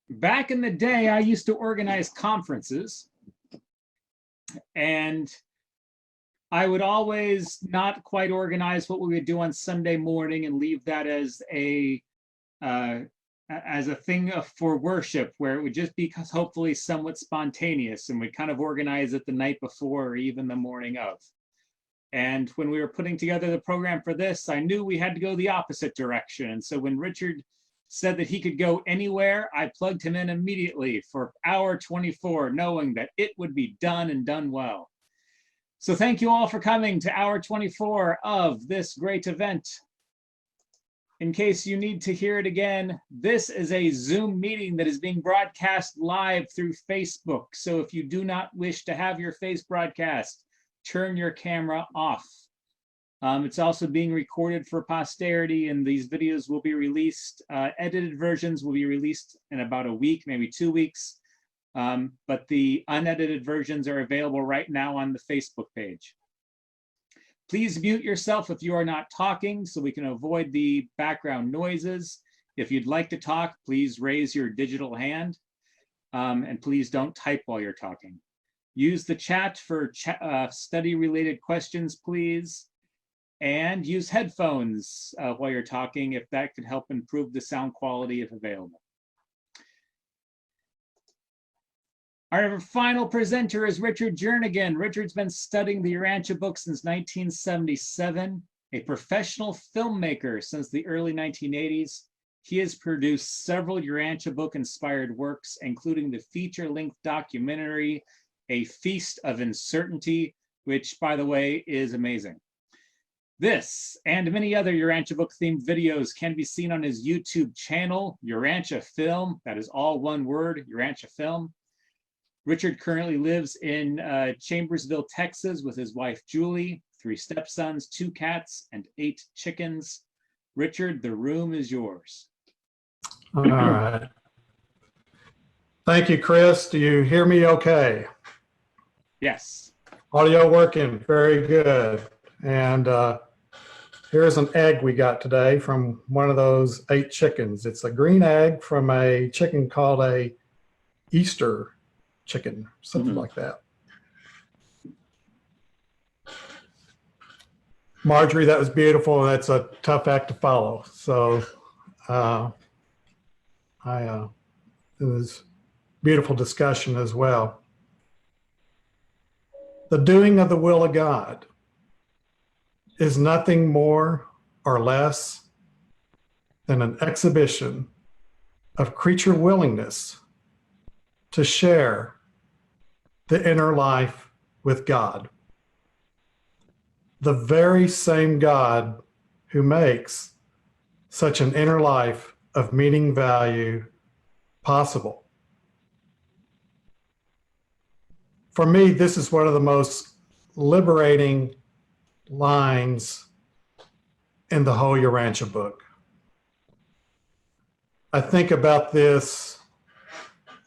Back in the day, I used to organize conferences, and I would always not quite organize what we would do on Sunday morning and leave that as a thing for worship, where it would just be hopefully somewhat spontaneous, and we'd kind of organize it the night before or even the morning of. And when we were putting together the program for this, I knew we had to go the opposite direction. And so when Richard said that he could go anywhere, I plugged him in immediately for hour 24, knowing that it would be done and done well. So thank you all for coming to hour 24 of this great event. In case you need to hear it again, this is a Zoom meeting that is being broadcast live through Facebook. So if you do not wish to have your face broadcast, turn your camera off. It's also being recorded for posterity, and these videos will be released. Edited versions will be released in about a week, maybe 2 weeks. But the unedited versions are available right now on the Facebook page. Please mute yourself if you are not talking so we can avoid the background noises. If you'd like to talk, please raise your digital hand. And please don't type while you're talking. Use the chat for study-related questions, please. And use headphones while you're talking if that could help improve the sound quality if available. Our final presenter is Richard Jernigan. Richard's been studying the Urantia book since 1977, a professional filmmaker since the early 1980s. He has produced several Urantia book-inspired works, including the feature-length documentary, A Feast of Uncertainty, which, by the way, is amazing. This and many other Urantia book-themed videos can be seen on his YouTube channel, Urantia Film. That is all one word, Urantia Film. Richard currently lives in Chambersville, Texas with his wife, Julie, 3 stepsons, 2 cats, and 8 chickens. Richard, the room is yours. All right. Thank you, Chris. Do you hear me okay? Yes. Audio working, very good. And here's an egg we got today from one of those 8 chickens. It's a green egg from a chicken called a Easter chicken, something like that. Marjorie, that was beautiful. That's a tough act to follow. So it was beautiful discussion as well. The doing of the will of God is nothing more or less than an exhibition of creature willingness to share the inner life with God. The very same God who makes such an inner life of meaning value possible. For me, this is one of the most liberating lines in the whole Urantia book. I think about this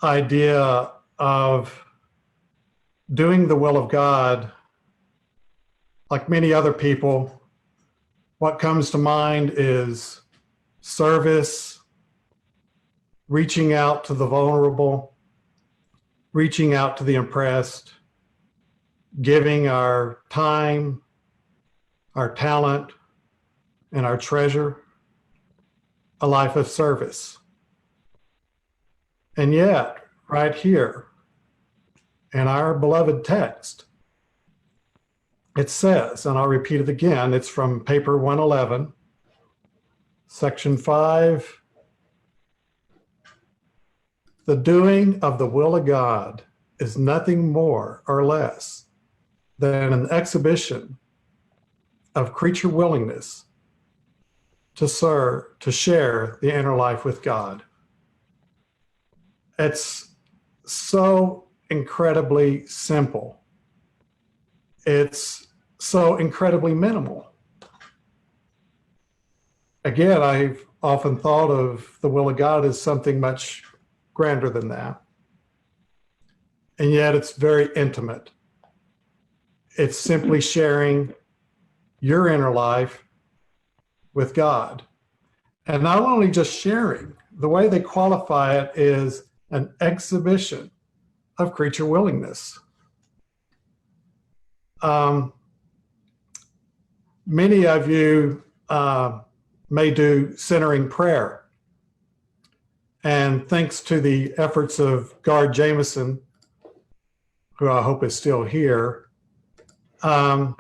idea of doing the will of God. Like many other people, what comes to mind is service, reaching out to the vulnerable, reaching out to the oppressed, giving our time, our talent, and our treasure, a life of service. And yet, right here in our beloved text, it says, and I'll repeat it again, it's from paper 111, section 5, the doing of the will of God is nothing more or less than an exhibition of creature willingness to serve, to share the inner life with God. It's so incredibly simple. It's so incredibly minimal. Again, I've often thought of the will of God as something much grander than that. And yet it's very intimate. It's simply sharing your inner life with God. And not only just sharing, the way they qualify it is an exhibition of creature willingness. Many of you may do centering prayer. And thanks to the efforts of Guard Jameson, who I hope is still here, let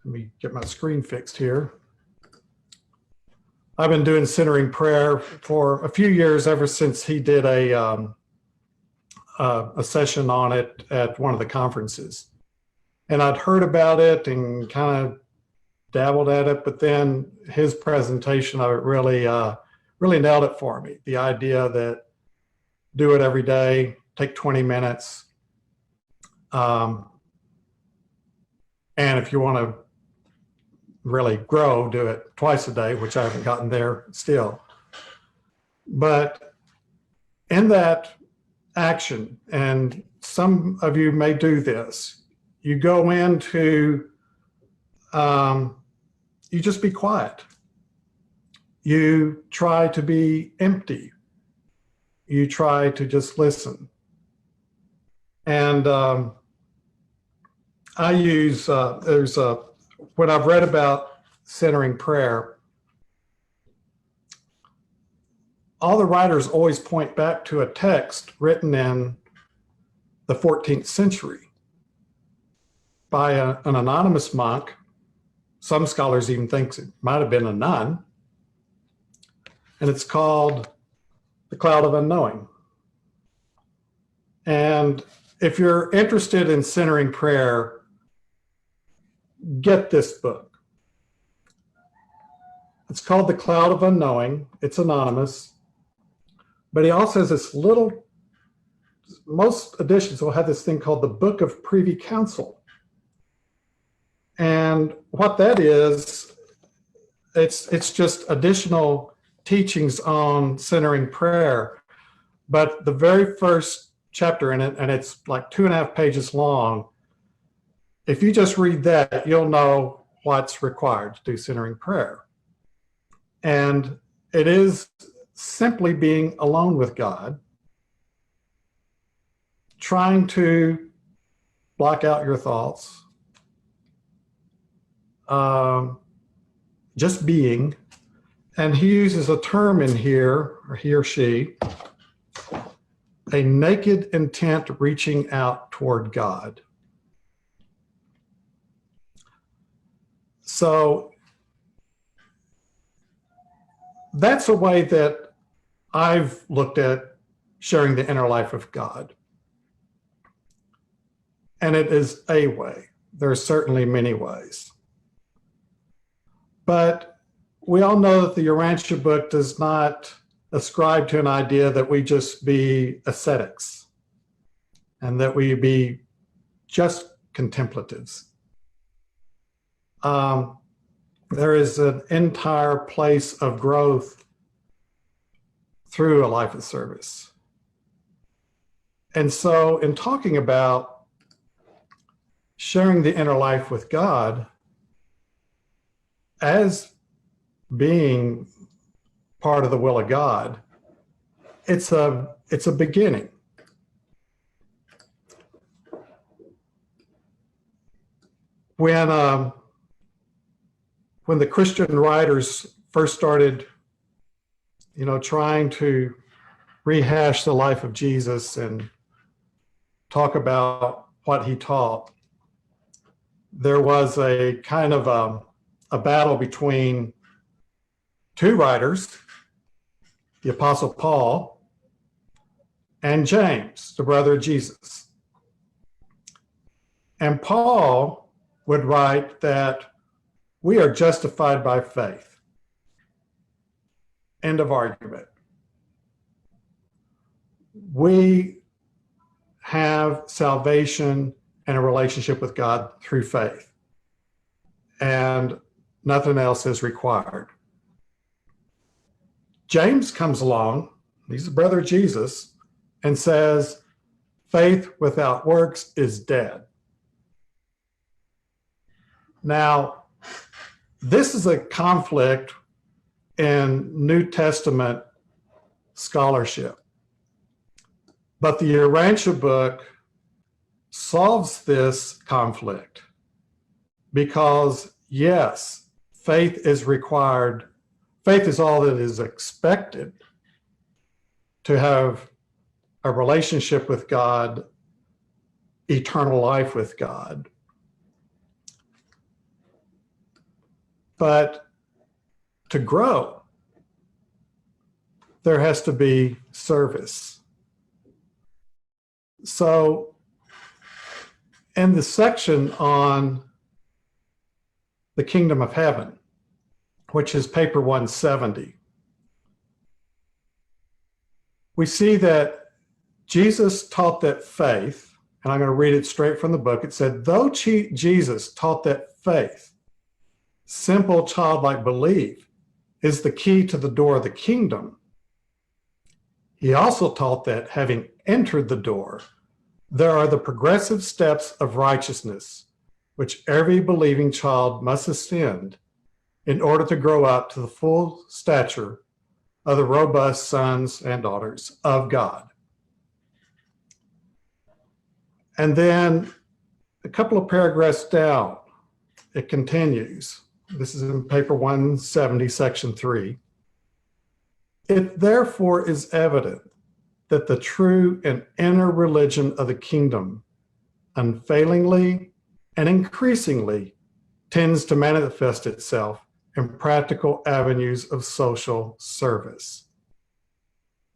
me get my screen fixed here. I've been doing centering prayer for a few years, ever since he did a session on it at one of the conferences. And I'd heard about it and kind of dabbled at it, but then his presentation of it really nailed it for me. The idea that do it every day, take 20 minutes. And if you want to really grow, do it twice a day, which I haven't gotten there still. But in that action, and some of you may do this, you go into, you just be quiet. You try to be empty. You try to just listen. And I use, when I've read about centering prayer, all the writers always point back to a text written in the 14th century by an anonymous monk. Some scholars even think it might have been a nun. And it's called The Cloud of Unknowing. And if you're interested in centering prayer, get this book. It's called The Cloud of Unknowing. It's anonymous. But he also has this little, most editions will have this thing called the Book of Privy Council. And what that is, it's just additional teachings on centering prayer. But the very first chapter in it, and it's like 2.5 pages long, if you just read that, you'll know what's required to do centering prayer. And it is simply being alone with God, trying to block out your thoughts, just being. And he uses a term in here, or he or she, a naked intent reaching out toward God. So that's a way that I've looked at sharing the inner life of God. And it is a way. There are certainly many ways. But we all know that the Urantia book does not ascribe to an idea that we just be ascetics and that we be just contemplatives. There is an entire place of growth through a life of service. And so in talking about sharing the inner life with God as being part of the will of God, it's a beginning. When the Christian writers first started, trying to rehash the life of Jesus and talk about what he taught, there was a kind of a battle between two writers, the Apostle Paul and James, the brother of Jesus. And Paul would write that we are justified by faith. End of argument. We have salvation and a relationship with God through faith, and nothing else is required. James comes along, he's the brother of Jesus, and says, faith without works is dead. Now, this is a conflict in New Testament scholarship. But the Urantia book solves this conflict because, yes, faith is required. Faith is all that is expected to have a relationship with God, eternal life with God. But to grow, there has to be service. So in the section on the kingdom of heaven, which is paper 170, we see that Jesus taught that faith, and I'm going to read it straight from the book. It said, though Jesus taught that faith, simple childlike belief, is the key to the door of the kingdom, he also taught that having entered the door, there are the progressive steps of righteousness, which every believing child must ascend in order to grow up to the full stature of the robust sons and daughters of God. And then a couple of paragraphs down, it continues. This is in paper 170, section 3. It therefore is evident that the true and inner religion of the kingdom unfailingly and increasingly tends to manifest itself in practical avenues of social service.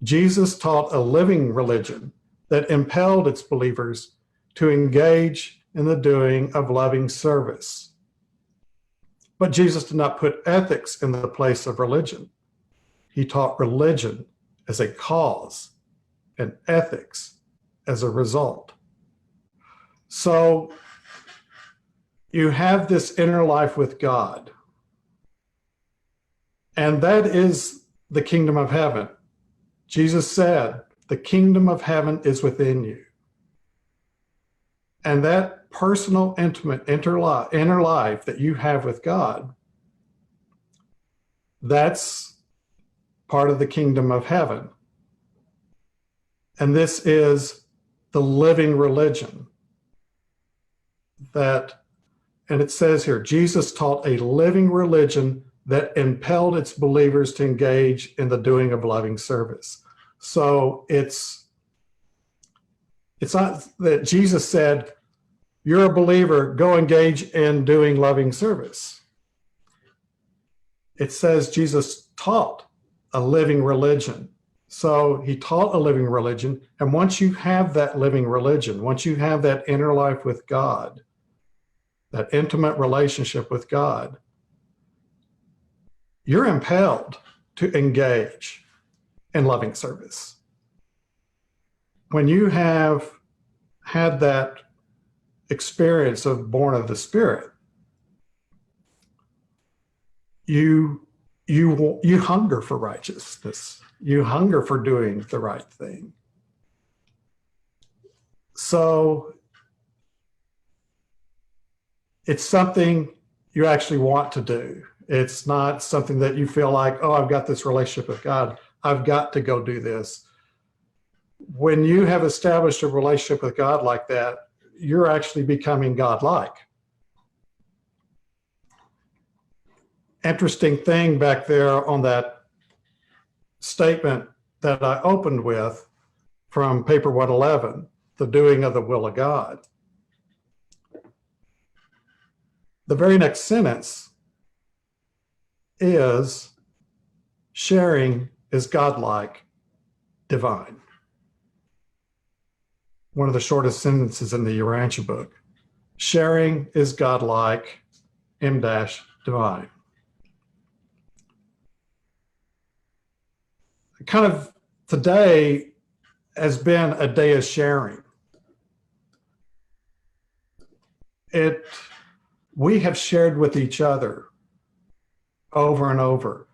Jesus taught a living religion that impelled its believers to engage in the doing of loving service. But Jesus did not put ethics in the place of religion. He taught religion as a cause and ethics as a result. So you have this inner life with God, and that is the kingdom of heaven. Jesus said, the kingdom of heaven is within you. And that personal, intimate, inner life that you have with God, that's part of the kingdom of heaven. And this is the living religion that, and it says here, Jesus taught a living religion that impelled its believers to engage in the doing of loving service. So it's not that Jesus said, you're a believer, go engage in doing loving service. It says Jesus taught a living religion. So he taught a living religion. And once you have that living religion, once you have that inner life with God, that intimate relationship with God, you're impelled to engage in loving service. When you have had that experience of born of the Spirit, you hunger for righteousness. You hunger for doing the right thing. So it's something you actually want to do. It's not something that you feel like, oh, I've got this relationship with God, I've got to go do this. When you have established a relationship with God like that, you're actually becoming God-like. Interesting thing back there on that statement that I opened with from paper 111, the doing of the will of God. The very next sentence is, sharing is godlike, divine. One of the shortest sentences in the Urantia book. Sharing is godlike, divine. Kind of today has been a day of sharing. We have shared with each other over and over.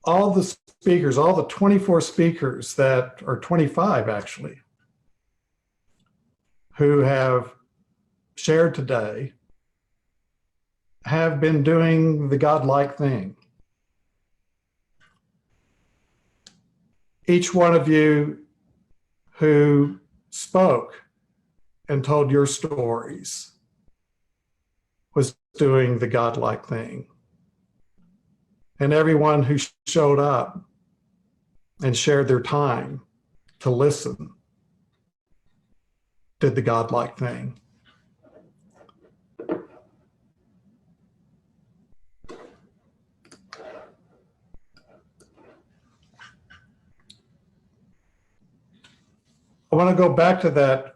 All the speakers, all the 24 speakers that are 25 actually, who have shared today have been doing the godlike thing. each one of you who spoke and told your stories was doing the godlike thing. And everyone who showed up and shared their time to listen did the godlike thing. I want to go back to that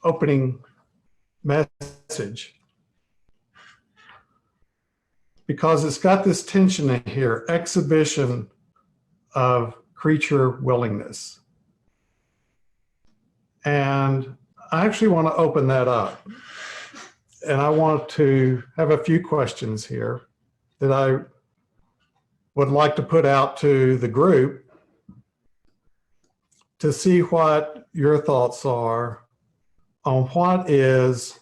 opening message because it's got this tension in here, exhibition of creature willingness. And I actually want to open that up. And I want to have a few questions here that I would like to put out to the group to see what your thoughts are on what is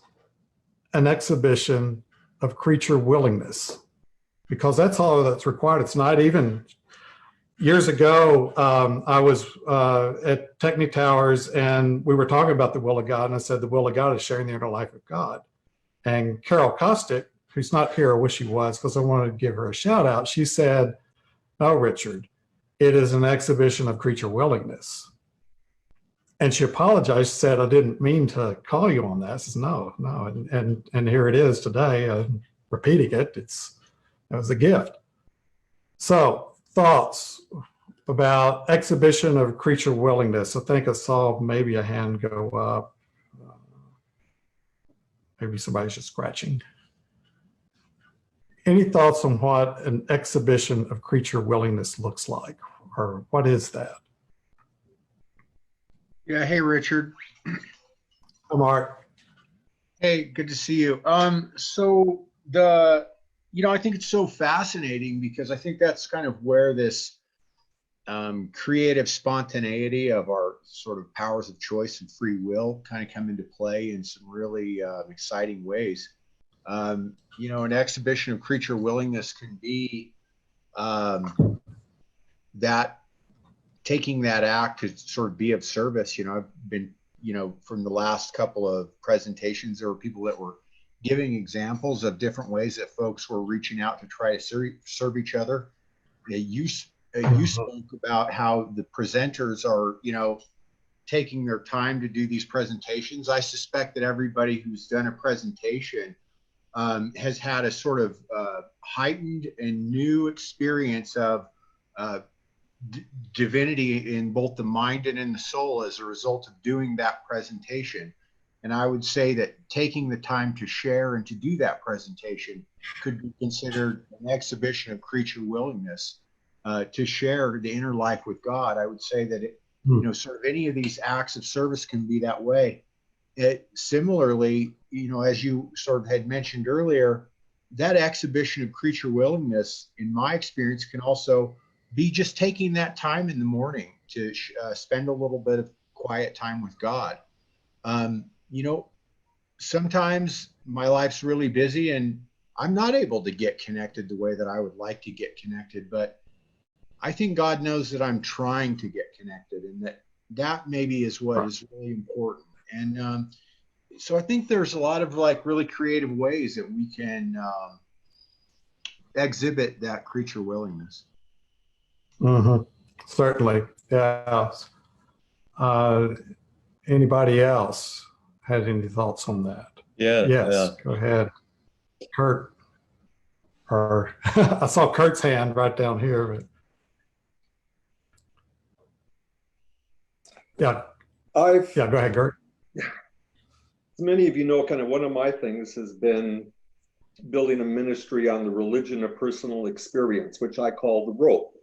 an exhibition of creature willingness, because that's all that's required. It's not even, years ago, I was at Techni Towers and we were talking about the will of God, and I said the will of God is sharing the inner life of God. And Carol Kostick, who's not here, I wish she was because I wanted to give her a shout out, she said, no, Richard, it is an exhibition of creature willingness. And she apologized, said, I didn't mean to call you on that. I says, no. And here it is today, repeating it. It was a gift. So thoughts about exhibition of creature willingness. I think I saw maybe a hand go up. Maybe somebody's just scratching. Any thoughts on what an exhibition of creature willingness looks like, or what is that? Yeah. Hey, Richard. Hi, Mark. Hey, good to see you. So I think it's so fascinating because I think that's kind of where this creative spontaneity of our sort of powers of choice and free will kind of come into play in some really exciting ways. An exhibition of creature willingness can be that taking that act to sort of be of service. I've been, from the last couple of presentations, there were people that were giving examples of different ways that folks were reaching out to try to serve each other. You spoke about how the presenters are, taking their time to do these presentations. I suspect that everybody who's done a presentation has had a sort of heightened and new experience of divinity in both the mind and in the soul as a result of doing that presentation. And I would say that taking the time to share and to do that presentation could be considered an exhibition of creature willingness to share the inner life with God. I would say that sort of any of these acts of service can be that way. Similarly, as you sort of had mentioned earlier, that exhibition of creature willingness, in my experience, can also be just taking that time in the morning to spend a little bit of quiet time with God. Sometimes my life's really busy and I'm not able to get connected the way that I would like to get connected, but I think God knows that I'm trying to get connected, and that maybe is what is really important. And so I think there's a lot of really creative ways that we can exhibit that creature willingness. Mm-hmm. Certainly, yeah. Anybody else had any thoughts on that? Yeah. Yes, Yeah. go ahead, Kurt. Or I saw Kurt's hand right down here. But yeah, go ahead, Kurt. As many of you know, kind of one of my things has been building a ministry on the religion of personal experience, which I call the rope.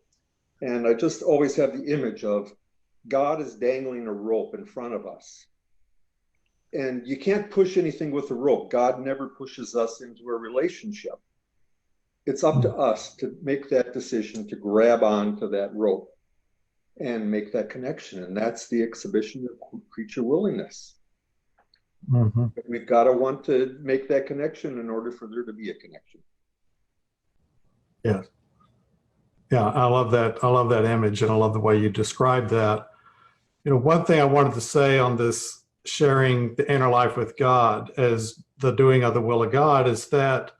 And I just always have the image of God is dangling a rope in front of us. And you can't push anything with a rope. God never pushes us into a relationship. It's up to us to make that decision to grab onto that rope and make that connection. And that's the exhibition of creature willingness. Mm-hmm. We've got to want to make that connection in order for there to be a connection. Yes. Yeah, I love that. I love that image, and I love the way you described that. You know, one thing I wanted to say on this sharing the inner life with God as the doing of the will of God is that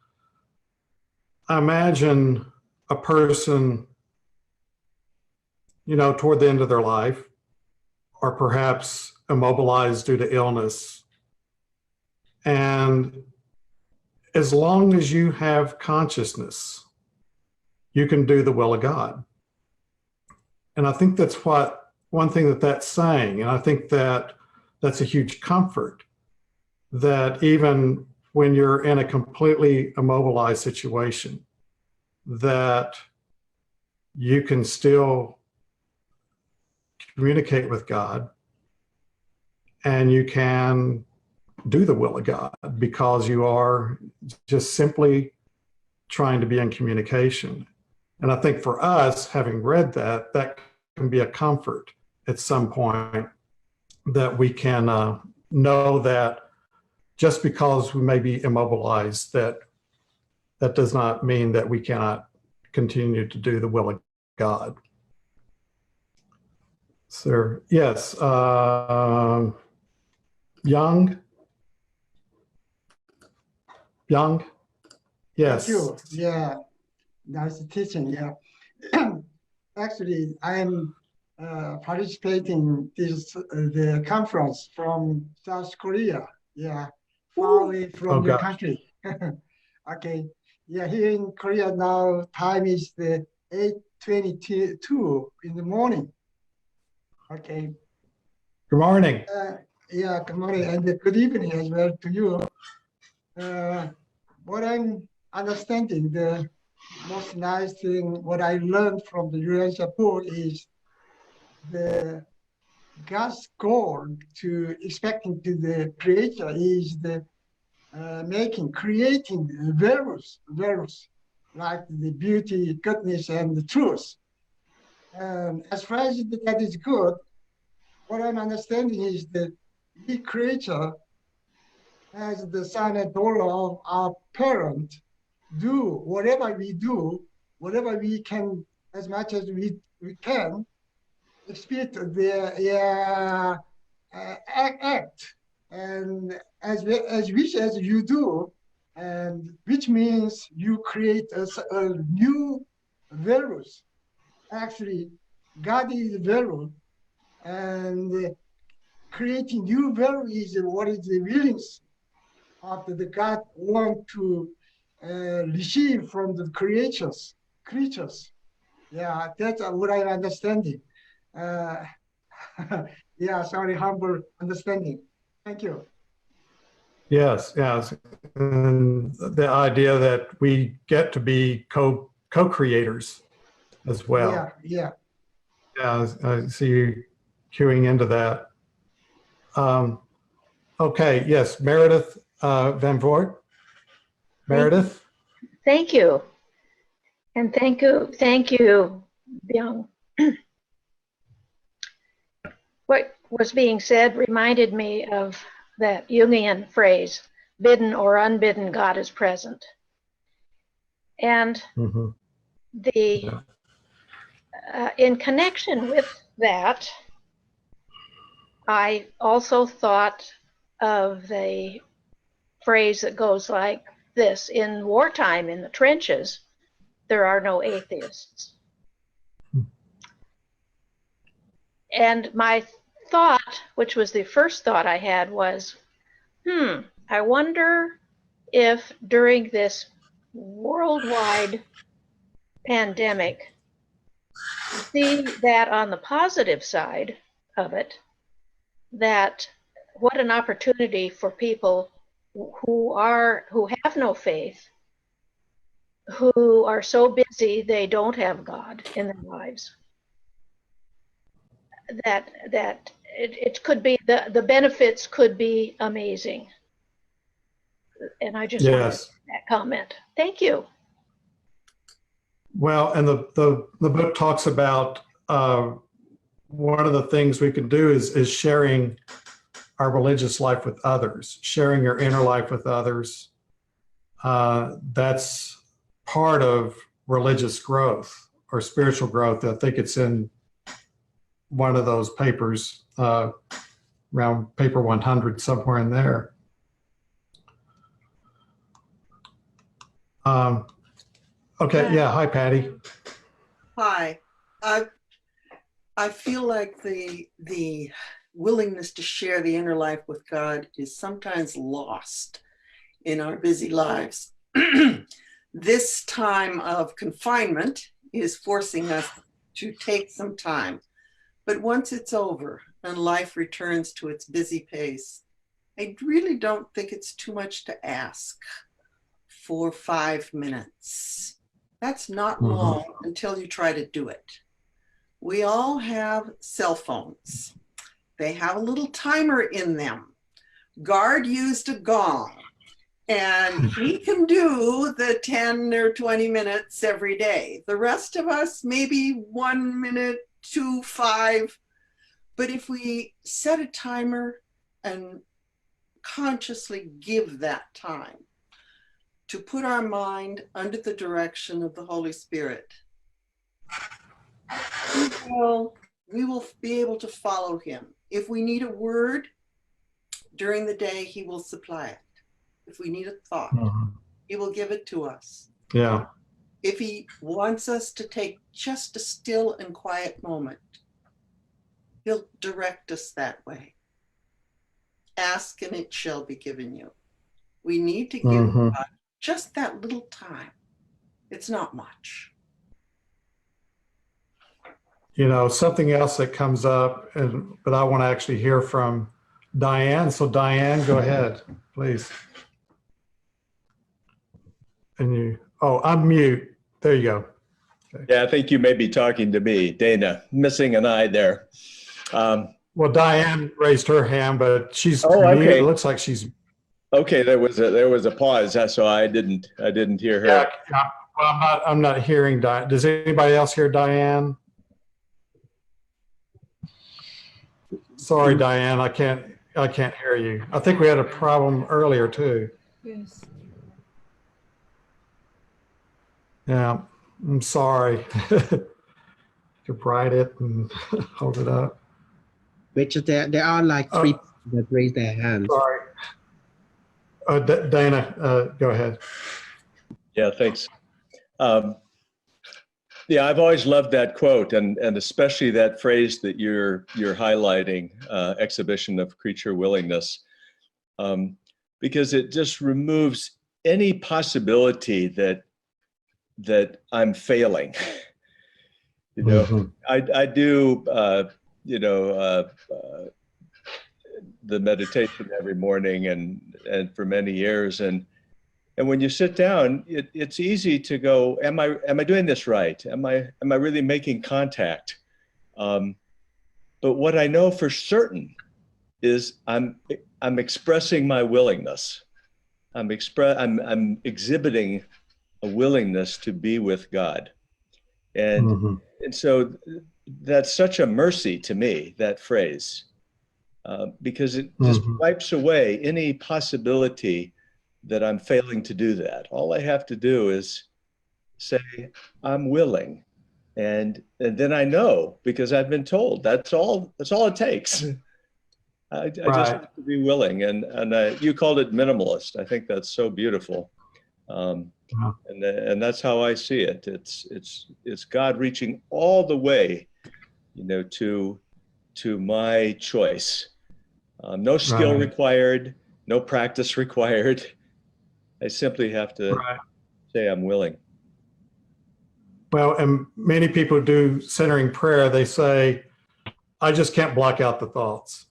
I imagine a person, you know, toward the end of their life, or perhaps immobilized due to illness. And as long as you have consciousness, you can do the will of God. And I think that's what one thing that that's saying. And I think that that's a huge comfort, that even when you're in a completely immobilized situation, that you can still communicate with God and you can do the will of God because you are just simply trying to be in communication. And I think for us, having read that, that can be a comfort at some point, that we can know that just because we may be immobilized, that does not mean that we cannot continue to do the will of God. Sir, yes, Young, yes. Thank you. Yeah, nice teaching. Yeah. Actually, I'm participating this the conference from South Korea. Yeah, far away from Oh, your gosh. country. Okay. Yeah, here in Korea now, time is the 8:22 in the morning. Okay. Good morning. Yeah, good morning and good evening as well to you. What I'm understanding, the most nice thing, what I learned from the Urantia book is the God's goal to expecting to the creator is the creating values, like the beauty, goodness, and the truth. As far as that is good, what I'm understanding is the creator as the son and daughter of our parent, do whatever we can, as much as we can, expect their act, and as which as you do, and which means you create a new values. Actually, God is value, and creating new value is what is the willings after the God want to receive from the creatures. Yeah, that's what I'm understanding. Yeah, sorry, humble understanding. Thank you. Yes, yes. And the idea that we get to be co-creators as well. Yeah, yeah. Yeah, I see you queuing into that. Okay, yes, Meredith Van Voort. Meredith? Thank you. And thank you, Byung. What was being said reminded me of that Jungian phrase, bidden or unbidden, God is present. And Mhm. the in connection with that, I also thought of the phrase that goes like this: in wartime, in the trenches, there are no atheists. And my thought, which was the first thought I had, was, I wonder if during this worldwide pandemic, see that on the positive side of it, that what an opportunity for people who have no faith, who are so busy they don't have God in their lives, that it could be, the benefits could be amazing. And I just wanted that comment. Thank you. Well, and the book talks about one of the things we can do is sharing our religious life with others, sharing your inner life with others. That's part of religious growth. or spiritual growth. I think it's in one of those papers, around paper 100, somewhere in there. Okay, yeah, hi, Patty. Hi. I feel like the willingness to share the inner life with God is sometimes lost in our busy lives. This time of confinement is forcing us to take some time. But once it's over and life returns to its busy pace, I really don't think it's too much to ask for 5 minutes. That's not long until you try to do it. We all have cell phones. They have a little timer in them. Guard used a gong, and he can do the 10 or 20 minutes every day. The rest of us, maybe 1 minute, 2, 5. But if we set a timer and consciously give that time to put our mind under the direction of the Holy Spirit, we will be able to follow him. If we need a word during the day, he will supply it. If we need a thought, he will give it to us. Yeah. If he wants us to take just a still and quiet moment, he'll direct us that way. Ask and it shall be given you. We need to give God just that little time. It's not much. You know, something else that comes up, but I want to actually hear from Diane. So Diane, go ahead, please. And unmute. There you go. Okay. Yeah, I think you may be talking to me, Dana, missing an eye there. Well, Diane raised her hand, but she's okay. muted. It looks like she's okay. There was a pause, so I didn't hear her. Yeah, well, I'm not hearing Diane. Does anybody else hear Diane? Sorry, Diane, I can't hear you. I think we had a problem earlier too. Yes. Yeah, I'm sorry. You write it and hold it up. Richard, there are like 3 people that raise their hands. Sorry. Dana, go ahead. Yeah, thanks. Yeah, I've always loved that quote, and especially that phrase that you're highlighting, exhibition of creature willingness, because it just removes any possibility that I'm failing. You know, I do, the meditation every morning and for many years, and when you sit down, it's easy to go, am I doing this right? Am I really making contact? But what I know for certain is I'm expressing my willingness. I'm exhibiting a willingness to be with God. And so that's such a mercy to me, that phrase, because it just wipes away any possibility that I'm failing to do that. All I have to do is say, I'm willing. And then I know, because I've been told that's all it takes. I just have to be willing. And you called it minimalist. I think that's so beautiful. And that's how I see it. It's God reaching all the way, to my choice. No skill required, no practice required. I simply have to say I'm willing. Well, and many people do centering prayer. They say, I just can't block out the thoughts.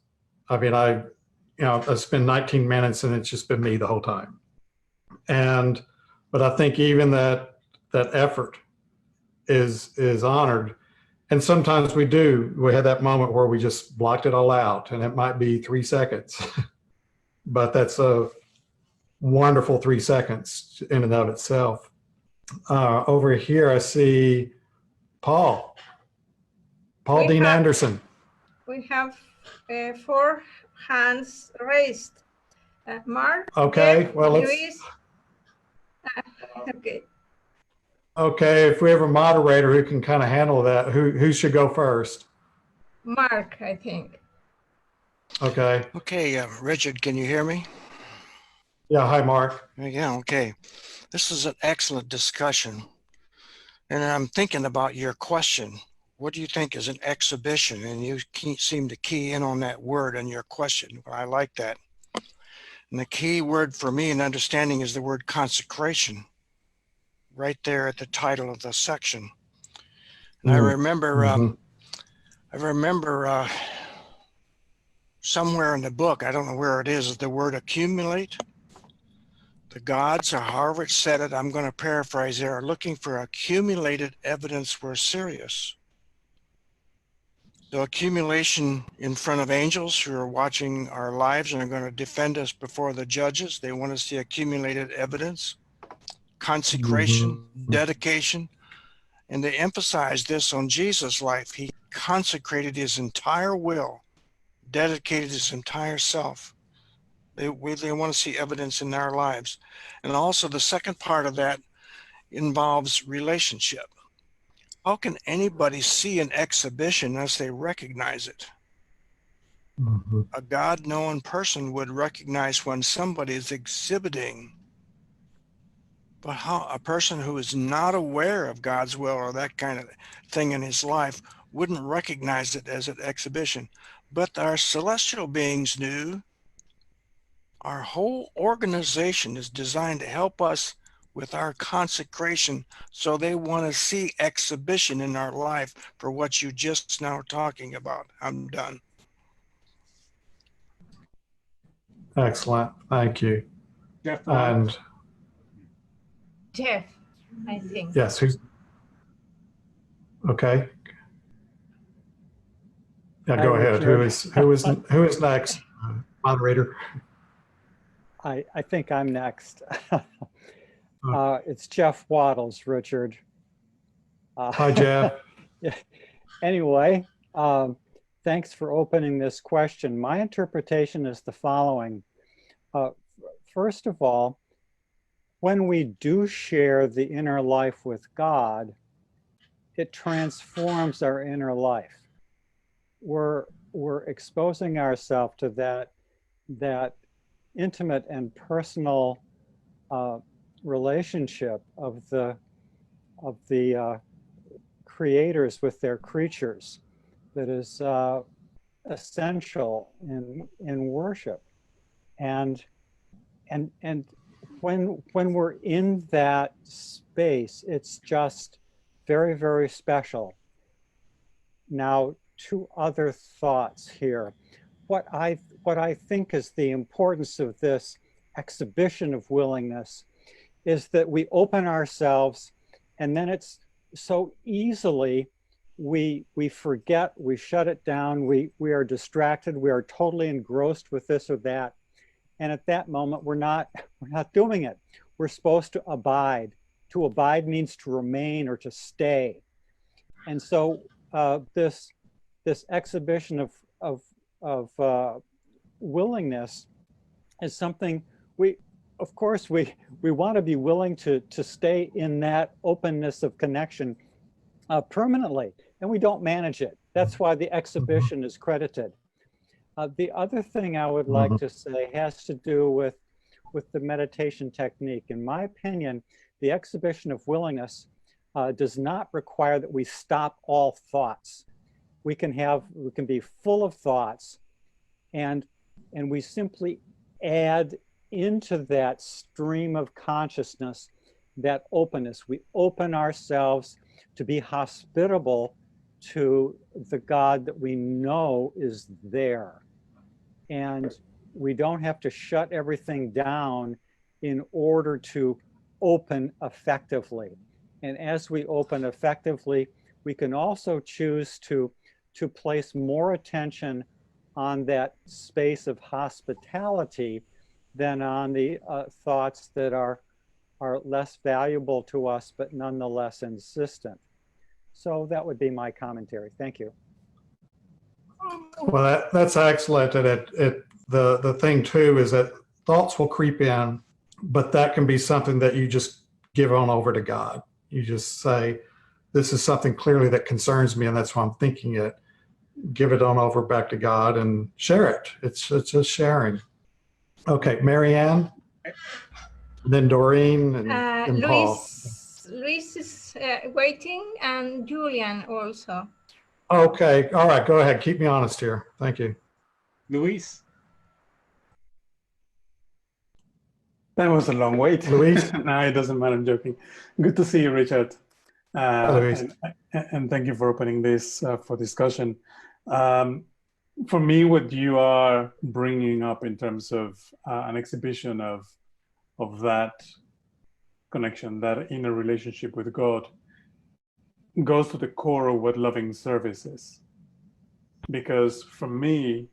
I mean, I spend 19 minutes and it's just been me the whole time. But I think even that effort is honored. And sometimes we have that moment where we just blocked it all out, and it might be 3 seconds, but that's a wonderful 3 seconds in and of itself. Over here, I see Paul Dean Anderson. We have 4 hands raised. Mark. Okay, Jeff, well, Luis. Okay. Okay, if we have a moderator who can kind of handle that, who should go first? Mark, I think. Okay. Okay, Richard, can you hear me? Yeah, hi, Mark. Yeah, okay. This is an excellent discussion. And I'm thinking about your question. What do you think is an exhibition? And you seem to key in on that word in your question. I like that. And the key word for me in understanding is the word consecration, right there at the title of the section. And I remember, somewhere in the book, I don't know where it is the word accumulate. The gods, or however it said it, I'm going to paraphrase there, are looking for accumulated evidence we're serious. The accumulation in front of angels who are watching our lives and are going to defend us before the judges. They want to see accumulated evidence, consecration, dedication. And they emphasize this on Jesus' life. He consecrated his entire will, dedicated his entire self. They want to see evidence in our lives. And also the second part of that involves relationship. How can anybody see an exhibition unless they recognize it? A God-known person would recognize when somebody is exhibiting. But how a person who is not aware of God's will or that kind of thing in his life wouldn't recognize it as an exhibition. But our celestial beings knew. Our whole organization is designed to help us with our consecration, so they want to see exhibition in our life for what you just now talking about. I'm done. Excellent. Thank you. Jeff And Jeff, I think. yes, who's okay? Yeah, go Hi, ahead. Richard. Who is next? Moderator. I think I'm next. It's Jeff Waddles, Richard. Hi, Jeff. Anyway, thanks for opening this question. My interpretation is the following. First of all, when we do share the inner life with God, it transforms our inner life. We're exposing ourselves to that intimate and personal relationship of the creators with their creatures that is essential in worship. And when we're in that space, it's just very, very special. Now, two other thoughts here. What I think is the importance of this exhibition of willingness is that we open ourselves, and then it's so easily we forget, we shut it down, we are distracted, we are totally engrossed with this or that. And at that moment, we're not doing it. We're supposed to abide. To abide means to remain or to stay. And so this exhibition of willingness is something of course we want to be willing to stay in that openness of connection permanently, and we don't manage it. That's why the exhibition is credited. The other thing I would like to say has to do with the meditation technique. In my opinion, the exhibition of willingness does not require that we stop all thoughts. We can be full of thoughts, and we simply add into that stream of consciousness that openness. We open ourselves to be hospitable to the God that we know is there. And we don't have to shut everything down in order to open effectively. And as we open effectively, we can also choose to place more attention on that space of hospitality than on the thoughts that are less valuable to us, but nonetheless insistent. So that would be my commentary. Thank you. Well, that's excellent. And the thing too is that thoughts will creep in, but that can be something that you just give on over to God. You just say, this is something clearly that concerns me, and that's why I'm thinking it. Give it on over back to God and share it. It's just sharing. Okay, Marianne, then Doreen, and Paul. Luis is waiting, and Julian also. Okay, all right, go ahead. Keep me honest here. Thank you. Luis? That was a long wait. Luis? No, it doesn't matter. I'm joking. Good to see you, Richard. Luis. And thank you for opening this for discussion. For me, what you are bringing up in terms of an exhibition of that connection, that inner relationship with God, goes to the core of what loving service is. Because for me,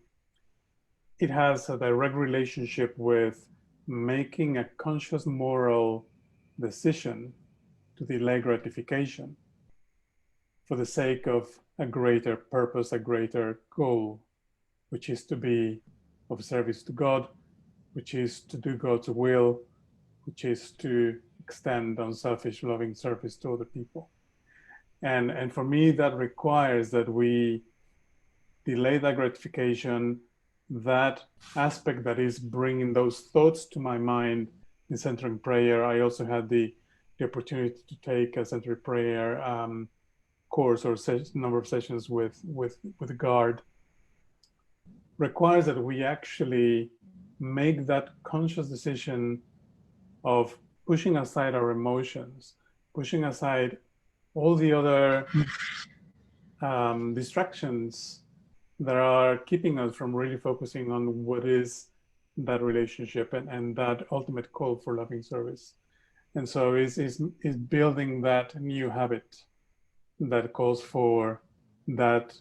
it has a direct relationship with making a conscious moral decision to delay gratification for the sake of a greater purpose, a greater goal, which is to be of service to God, which is to do God's will, which is to extend unselfish loving service to other people. And for me, that requires that we delay that gratification, that aspect that is bringing those thoughts to my mind in centering prayer. I also had the opportunity to take a centering prayer course or number of sessions with GARD. Requires that we actually make that conscious decision of pushing aside our emotions, pushing aside all the other distractions that are keeping us from really focusing on what is that relationship and that ultimate call for loving service. And so is building that new habit that calls for that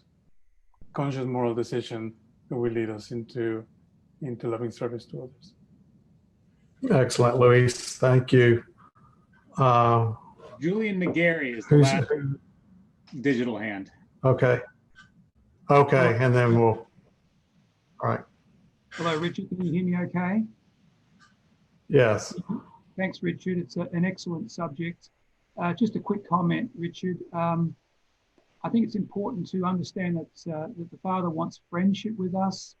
conscious moral decision that will lead us into loving service to others. Excellent, Luis. Thank you. Julian McGarry is the last digital hand. Okay. Okay, and then we'll, all right. Hello, Richard. Can you hear me okay? Yes. Thanks, Richard. It's an excellent subject. Just a quick comment, Richard. I think it's important to understand that the Father wants friendship with us.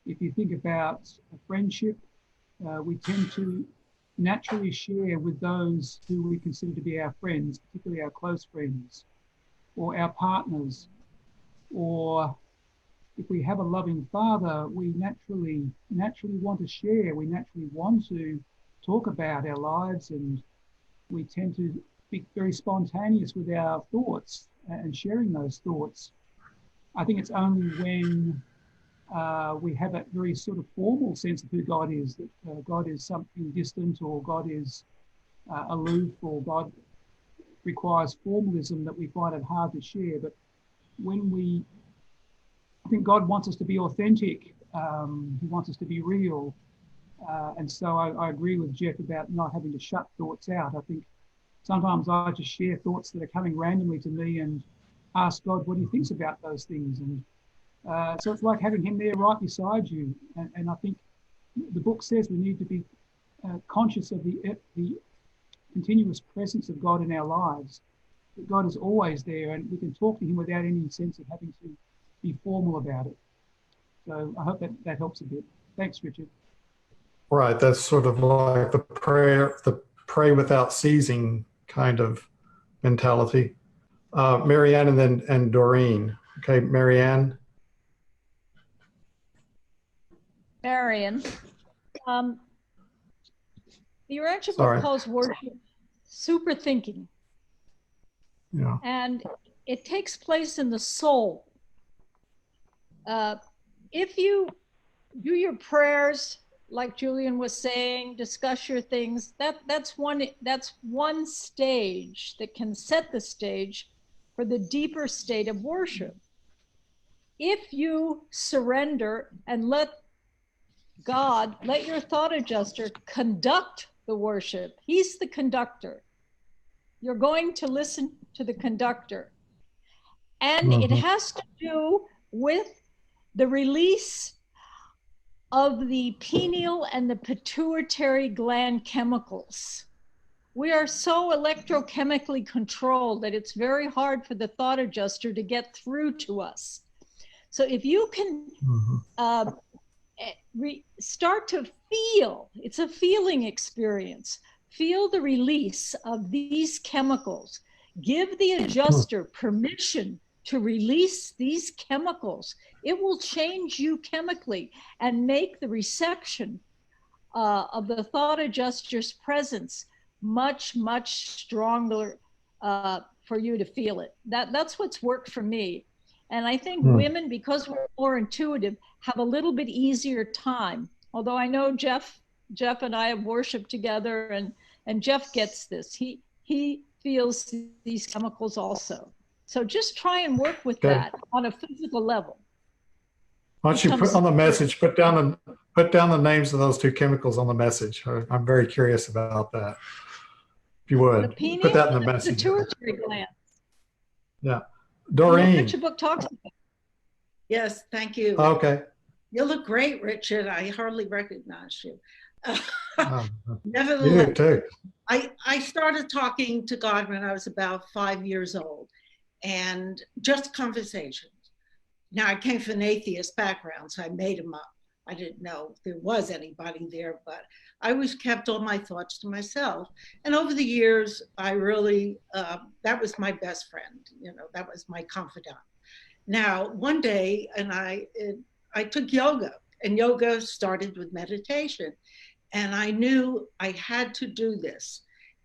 If you think about a friendship, we tend to naturally share with those who we consider to be our friends, particularly our close friends, or our partners, or if we have a loving Father, we naturally want to share. We naturally want to talk about our lives, and we tend to be very spontaneous with our thoughts and sharing those thoughts. I think it's only when we have that very sort of formal sense of who God is, that God is something distant, or God is aloof, or God requires formalism, that we find it hard to share. But when I think God wants us to be authentic. He wants us to be real. And so I agree with Jeff about not having to shut thoughts out. I think sometimes I just share thoughts that are coming randomly to me and ask God what he thinks about those things. And so it's like having him there right beside you. And I think the book says we need to be conscious of the continuous presence of God in our lives. That God is always there, and we can talk to him without any sense of having to be formal about it. So I hope that helps a bit. Thanks, Richard. Right, that's sort of like the pray without ceasing kind of mentality. Marianne and Doreen. Okay, Marianne. Marion, the Urantia book calls worship super thinking. Yeah. And it takes place in the soul. If you do your prayers, like Julian was saying, discuss your things, that's one stage that can set the stage for the deeper state of worship. If you surrender and let your thought adjuster conduct the worship, he's the conductor. You're going to listen to the conductor. And it has to do with the release of the pineal and the pituitary gland chemicals. we are so electrochemically controlled that it's very hard for the thought adjuster to get through to us. So if you can start to feel, it's a feeling experience, feel the release of these chemicals, give the adjuster permission to release these chemicals. It will change you chemically and make the reception of the thought adjuster's presence much, much stronger for you to feel it. That's what's worked for me. And I think women, because we're more intuitive, have a little bit easier time. Although I know Jeff and I have worshiped together, and Jeff gets this. He feels these chemicals also. So just try and work with that on a physical level. Why don't you put on the message, put down the names of those two chemicals on the message. I'm very curious about that. If you would, put that in the message. The pituitary gland. Yeah. Doreen. What your book talks about. Yes, thank you. Okay. You look great, Richard. I hardly recognize you. Nevertheless, you do too. I started talking to God when I was about 5 years old, and just conversations. Now, I came from an atheist background, so I made them up. I didn't know if there was anybody there, but I always kept all my thoughts to myself. And over the years, I really, that was my best friend. You know, that was my confidant. Now, one day, and I took yoga, and yoga started with meditation. And I knew I had to do this.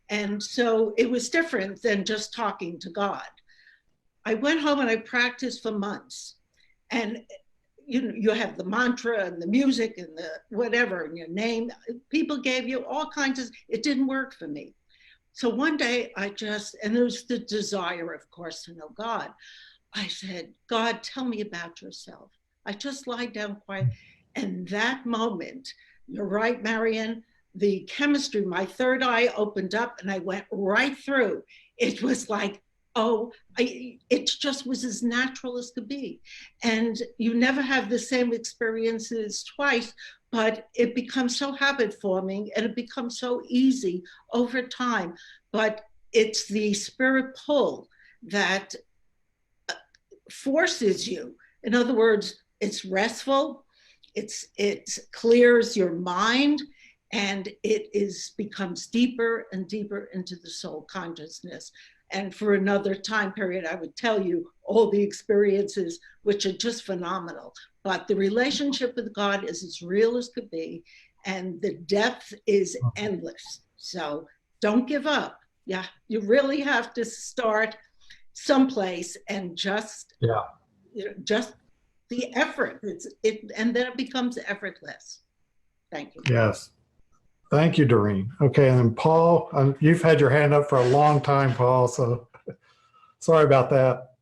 And so it was different than just talking to God. I went home and I practiced for months. And you have the mantra and the music and the whatever and your name. People gave you all kinds of, it didn't work for me. So one day and there was the desire, of course, to know God. I said, God, tell me about yourself. I just lied down quiet. And that moment, you're right, Marian, the chemistry, my third eye opened up and I went right through. It was like, it just was as natural as could be. And you never have the same experiences twice, but it becomes so habit forming and it becomes so easy over time. But it's the spirit pull that forces you. In other words, it's restful, it clears your mind, and it becomes deeper and deeper into the soul consciousness. And for another time period, I would tell you all the experiences, which are just phenomenal. But the relationship with God is as real as could be, and the depth is endless. So don't give up. Yeah, you really have to start someplace and just the effort. And then it becomes effortless. Thank you. Yes. Thank you, Doreen. Okay, and then Paul, you've had your hand up for a long time, Paul, so sorry about that.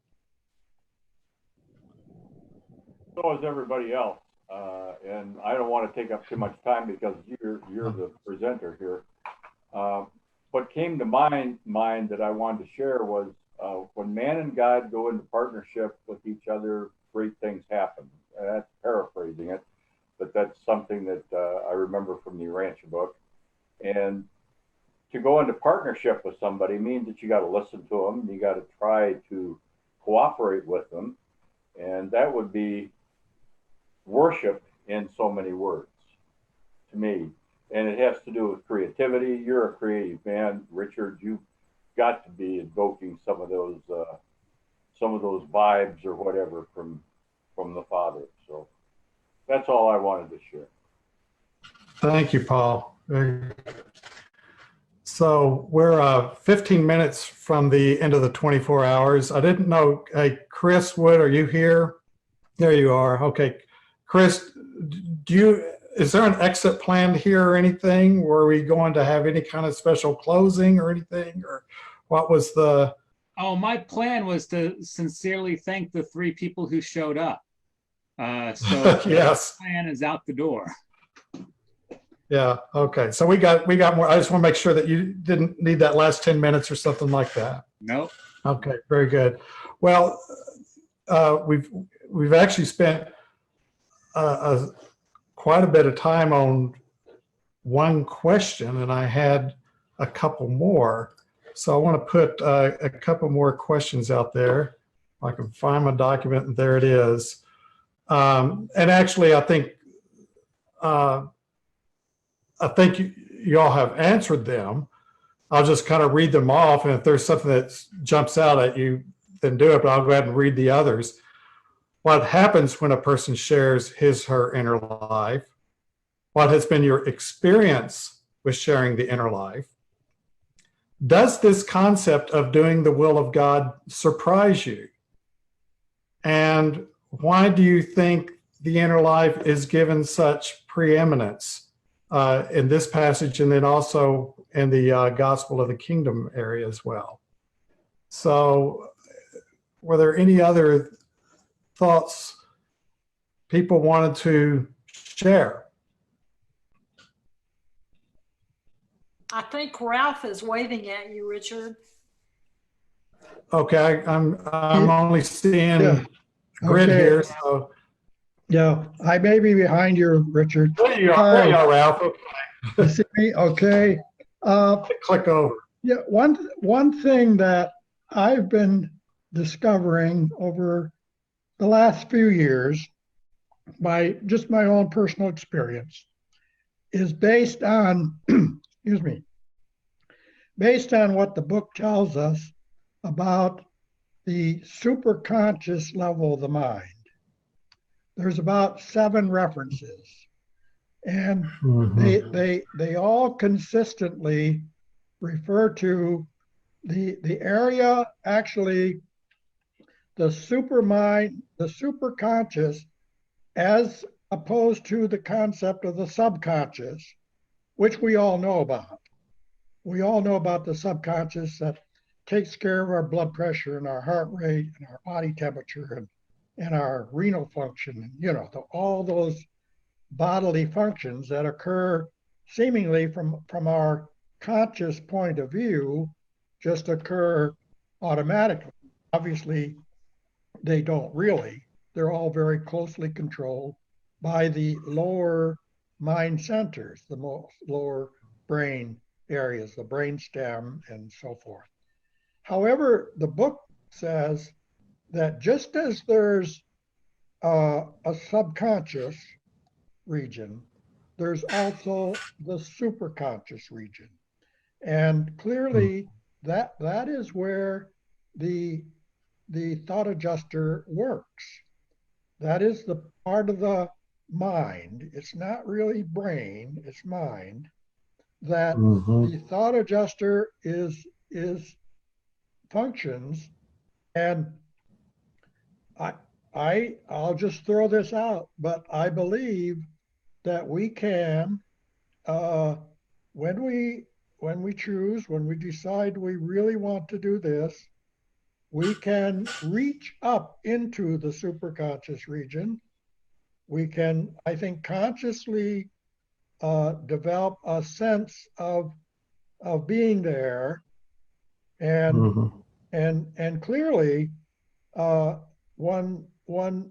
So is everybody else. And I don't want to take up too much time because you're the presenter here. What came to mind that I wanted to share was when man and God go into partnership with each other, great things happen. That's paraphrasing it, but that's something that I remember from the Urantia book. And to go into partnership with somebody means that you got to listen to them. You got to try to cooperate with them. And that would be worship in so many words to me. And it has to do with creativity. You're a creative man, Richard. You've got to be invoking some of those vibes or whatever from the Father. So that's all I wanted to share. Thank you, Paul. So we're 15 minutes from the end of the 24 hours. I didn't know, hey, Chris Wood, are you here? There you are. Okay. Chris, is there an exit plan here or anything? Were we going to have any kind of special closing or anything? Or what was the... Oh, my plan was to sincerely thank the 3 people who showed up. So yes, the plan is out the door. Yeah. Okay. So we got more. I just want to make sure that you didn't need that last 10 minutes or something like that. Nope. Okay. Very good. Well, we've actually spent quite a bit of time on one question, and I had a couple more. So I want to put a couple more questions out there. I can find my document, and there it is. And actually, I think you all have answered them. I'll just kind of read them off, and if there's something that jumps out at you, then do it, but I'll go ahead and read the others. What happens when a person shares his, her inner life? What has been your experience with sharing the inner life? Does this concept of doing the will of God surprise you? And why do you think the inner life is given such preeminence in this passage, and then also in the Gospel of the Kingdom area as well? So were there any other thoughts people wanted to share? I think Ralph is waving at you, Richard. Okay, I'm only seeing Yeah. grid Okay. here, so. Yeah, I may be behind you, Richard. There you are, Ralph. Okay. You see me? Okay. Click over. Yeah, one thing that I've been discovering over the last few years by just my own personal experience is based on, excuse me, based on what the book tells us about the superconscious level of the mind. There's about 7 references, and they all consistently refer to the area, actually the supermind, the superconscious, as opposed to the concept of the subconscious, which we all know about. We all know about the subconscious that takes care of our blood pressure and our heart rate and our body temperature and our renal function, you know, all those bodily functions that occur seemingly from our conscious point of view just occur automatically. Obviously, they don't really. They're all very closely controlled by the lower mind centers, the most lower brain areas, the brain stem and so forth. However, the book says that just as there's a subconscious region, there's also the superconscious region. And clearly that is where the thought adjuster works. That is the part of the mind. It's not really brain, it's mind. That the thought adjuster is functions. And I'll just throw this out, but I believe that we can, when we choose, when we decide we really want to do this, we can reach up into the superconscious region. We can, I think, consciously develop a sense of being there, and clearly,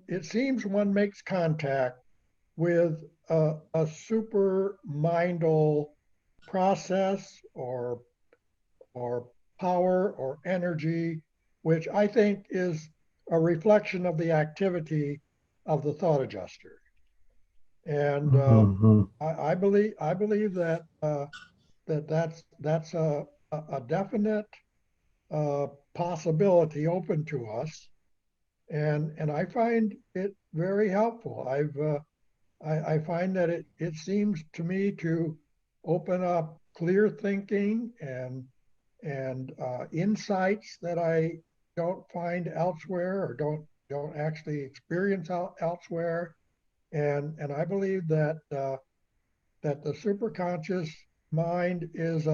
it seems one makes contact with a super mindal process or power or energy, which I think is a reflection of the activity of the thought adjuster. And I believe that that's a definite possibility open to us, and I find it very helpful. I find that it seems to me to open up clear thinking and insights that I don't find elsewhere or don't actually experience elsewhere. And I believe that the superconscious mind is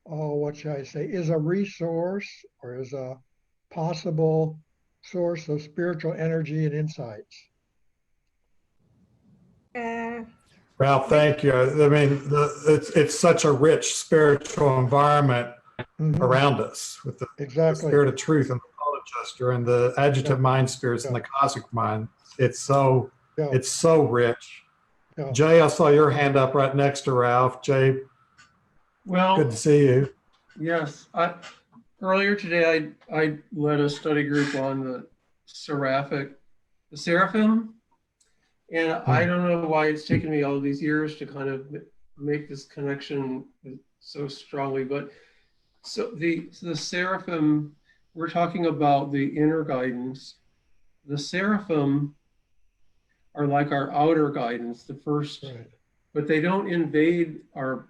what should I say, is a resource or is a possible source of spiritual energy and insights. Ralph, thank you. I mean, it's such a rich spiritual environment around us with the spirit of truth and the thought adjuster and the adjective mind spirits and the cosmic mind. It's so rich. Jay, I saw your hand up right next to Ralph. Jay. Well, Good to see you. yes. Earlier today, I led a study group on the seraphim, and I don't know why it's taken me all these years to kind of make this connection so strongly. But so the seraphim, we're talking about the inner guidance. The seraphim are like our outer guidance, the first, but they don't invade our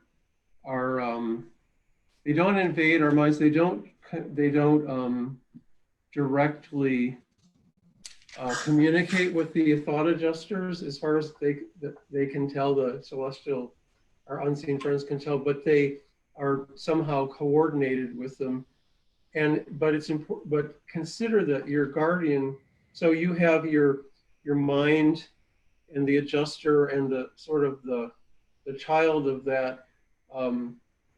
they don't invade our minds. They don't directly communicate with the thought adjusters as far as they can tell. The celestial, our unseen friends can tell, but they are somehow coordinated with them. But it's important. But consider that your guardian. So you have your mind and the adjuster and the sort of the child of that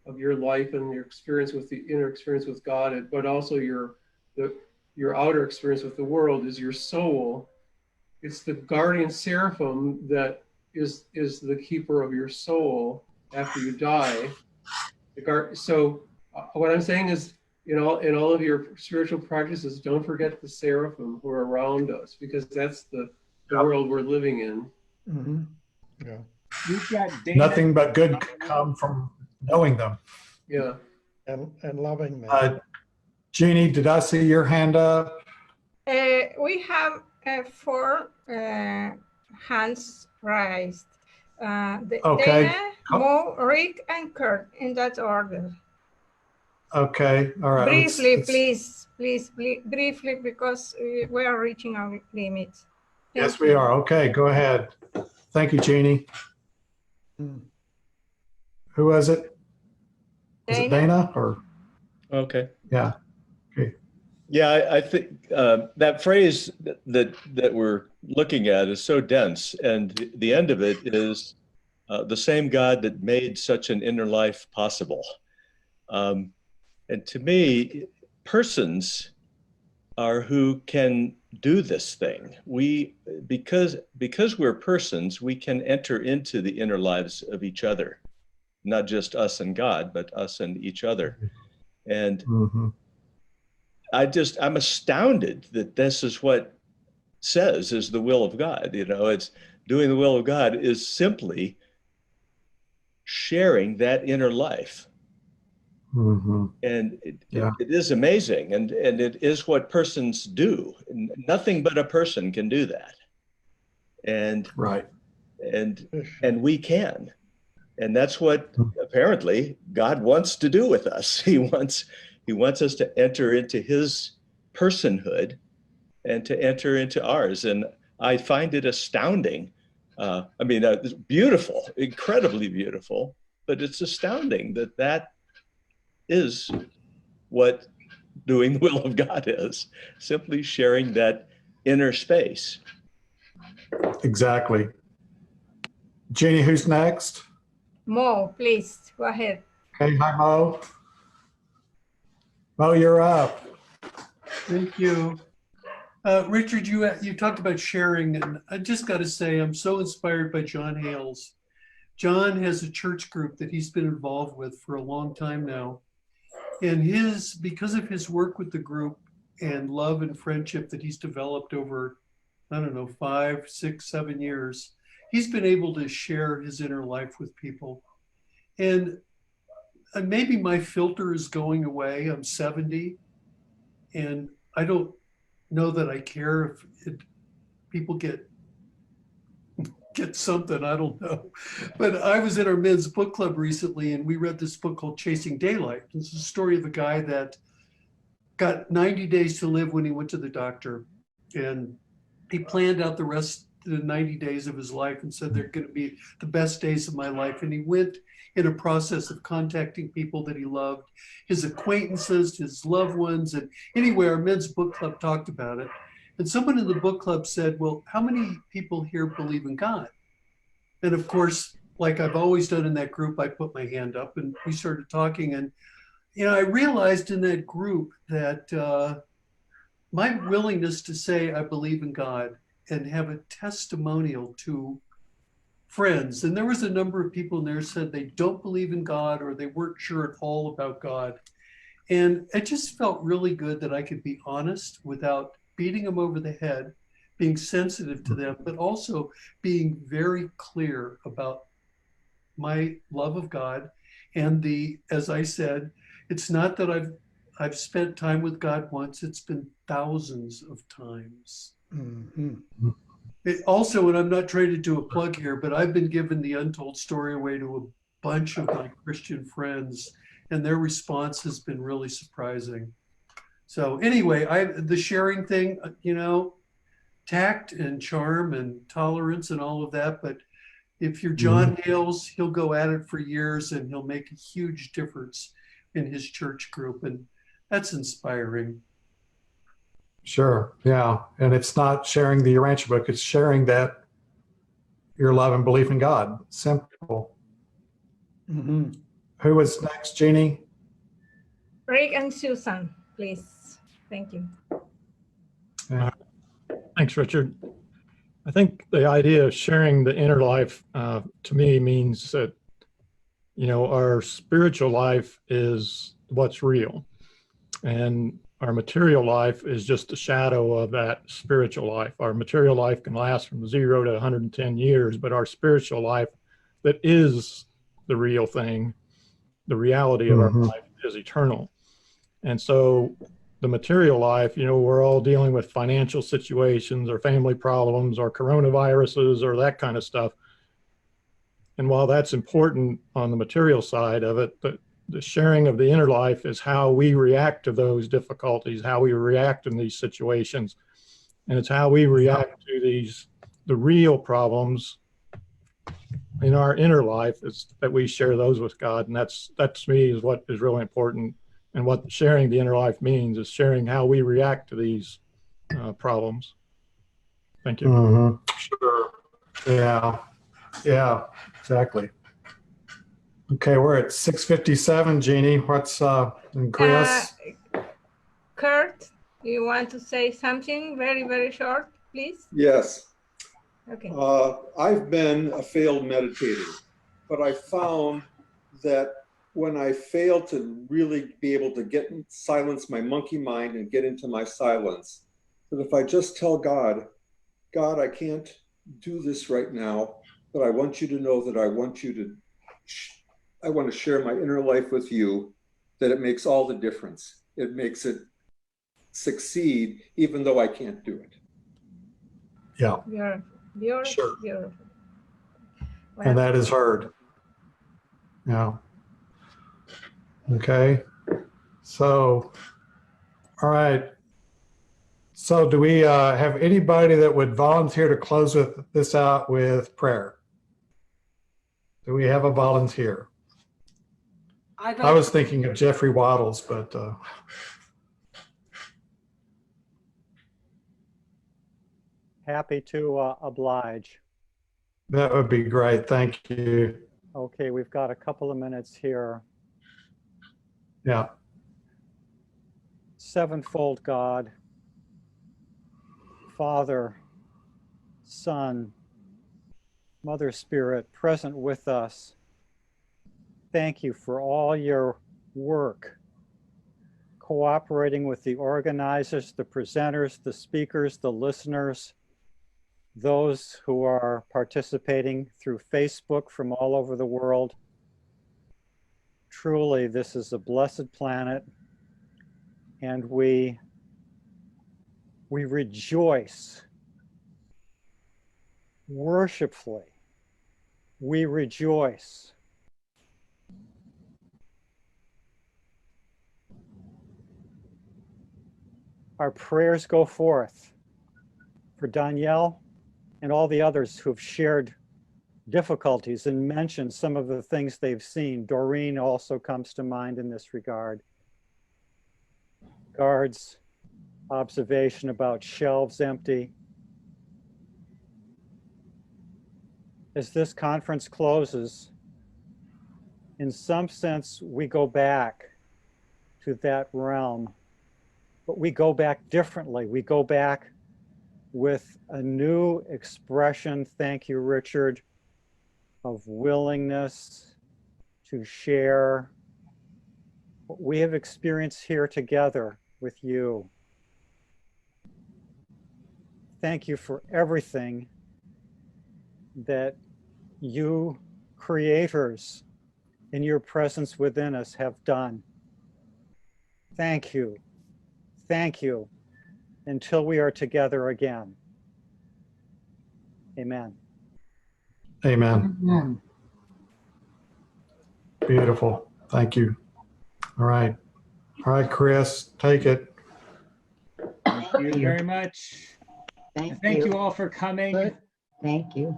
of your life and your experience with the inner experience with God, but also your outer experience with the world is your soul. It's the guardian seraphim that is the keeper of your soul after you die. So what I'm saying is, in all of your spiritual practices, don't forget the seraphim who are around us, because that's the world we're living in. Mm-hmm. Yeah. We've got Dana. Nothing but good can come from knowing them. Yeah. And loving them. Jeannie, did I see your hand up? We have 4 hands raised. Okay. Dana, Mo, Rick, and Kurt, in that order. Okay. All right. Briefly, please, briefly, because we are reaching our limits. Yes, we are. Okay, go ahead. Thank you, Jeannie. Who was it? Was it Dana or? Okay. Yeah. Okay. Yeah, I think that phrase that we're looking at is so dense, and the end of it is the same God that made such an inner life possible. And to me, persons are who can do this thing. Because we're persons, we can enter into the inner lives of each other, not just us and God, but us and each other. And I'm astounded that this is what says is the will of God. It's doing the will of God is simply sharing that inner life. And it is amazing, and it is what persons do. Nothing but a person can do that. And and we can. And that's what apparently God wants to do with us. He wants us to enter into his personhood and to enter into ours. And I find it astounding. It's beautiful, incredibly beautiful, but it's astounding that is what doing the will of God is, simply sharing that inner space. Exactly. Jeannie, who's next? Mo, please, go ahead. Okay, hi, Mo. Mo, you're up. Thank you. Richard, you talked about sharing, and I just got to say, I'm so inspired by John Hales. John has a church group that he's been involved with for a long time now. And because of his work with the group and love and friendship that he's developed over, 5, 6, 7 years, he's been able to share his inner life with people. And maybe my filter is going away. I'm 70, and I don't know that I care if people get something, I don't know. But I was at our men's book club recently, and we read this book called Chasing Daylight. It's a story of a guy that got 90 days to live when he went to the doctor. And he planned out the rest of the 90 days of his life and said, they're going to be the best days of my life. And he went in a process of contacting people that he loved, his acquaintances, his loved ones. And anyway, our men's book club talked about it. And someone in the book club said, well, how many people here believe in God? And of course, like I've always done in that group, I put my hand up and we started talking. And, I realized in that group that my willingness to say I believe in God and have a testimonial to friends, and there was a number of people in there said they don't believe in God or they weren't sure at all about God. And it just felt really good that I could be honest without beating them over the head, being sensitive to them, but also being very clear about my love of God. And as I said, it's not that I've spent time with God once, it's been thousands of times. Mm-hmm. Also, and I'm not trying to do a plug here, but I've been giving the untold story away to a bunch of my Christian friends, and their response has been really surprising. So anyway, the sharing thing, tact and charm and tolerance and all of that. But if you're John Hales, he'll go at it for years and he'll make a huge difference in his church group. And that's inspiring. Sure. Yeah. And it's not sharing the Urantia book, it's sharing that your love and belief in God. Simple. Mm-hmm. Who was next, Jeannie? Rick and Susan, please. Thank you. Yeah. Thanks, Richard. I think the idea of sharing the inner life to me means that, our spiritual life is what's real. And our material life is just a shadow of that spiritual life. Our material life can last from 0 to 110 years, but our spiritual life that is the real thing, the reality of our life is eternal. And so the material life, we're all dealing with financial situations or family problems or coronaviruses or that kind of stuff. And while that's important on the material side of it, the sharing of the inner life is how we react to those difficulties, how we react in these situations. And it's how we react to the real problems in our inner life is that we share those with God. And that to me is what is really important. And what sharing the inner life means is sharing how we react to these problems. Thank you. Mm-hmm. Sure. Yeah. Yeah, exactly. Okay, we're at 6:57, Jeannie. What's and Chris? Kurt, you want to say something very, very short, please? Yes. Okay. I've been a failed meditator, but I found that when I fail to really be able to silence my monkey mind and get into my silence, that if I just tell God, I can't do this right now, but I want you to know that I want to share my inner life with you, that it makes all the difference. It makes it succeed, even though I can't do it. Yeah. Beautiful. Sure. Beautiful. Well, And that is heard. Yeah. Okay. So, all right. So do we have anybody that would volunteer to close this out with prayer? Do we have a volunteer? I was thinking of Jeffrey Waddles, but Happy to oblige. that would be great. Thank you. Okay, we've got a couple of minutes here. Yeah. Sevenfold God, Father, Son, Mother Spirit, present with us. Thank you for all your work, cooperating with the organizers, the presenters, the speakers, the listeners, those who are participating through Facebook from all over the world. Truly, this is a blessed planet, and we rejoice worshipfully. We rejoice. Our prayers go forth for Danielle and all the others who have shared difficulties and mentioned some of the things they've seen. Doreen also comes to mind in this regard. Guards' observation about shelves empty. As this conference closes, in some sense, we go back to that realm, but we go back differently. We go back with a new expression, thank you, Richard, of willingness to share what we have experienced here together with you. Thank you for everything that you creators in your presence within us have done. Thank you. Thank you. Until we are together again. Amen. Amen. Amen. Beautiful. Thank you. All right. All right, Chris, take it. Thank you very much. Thank you all for coming. Thank you.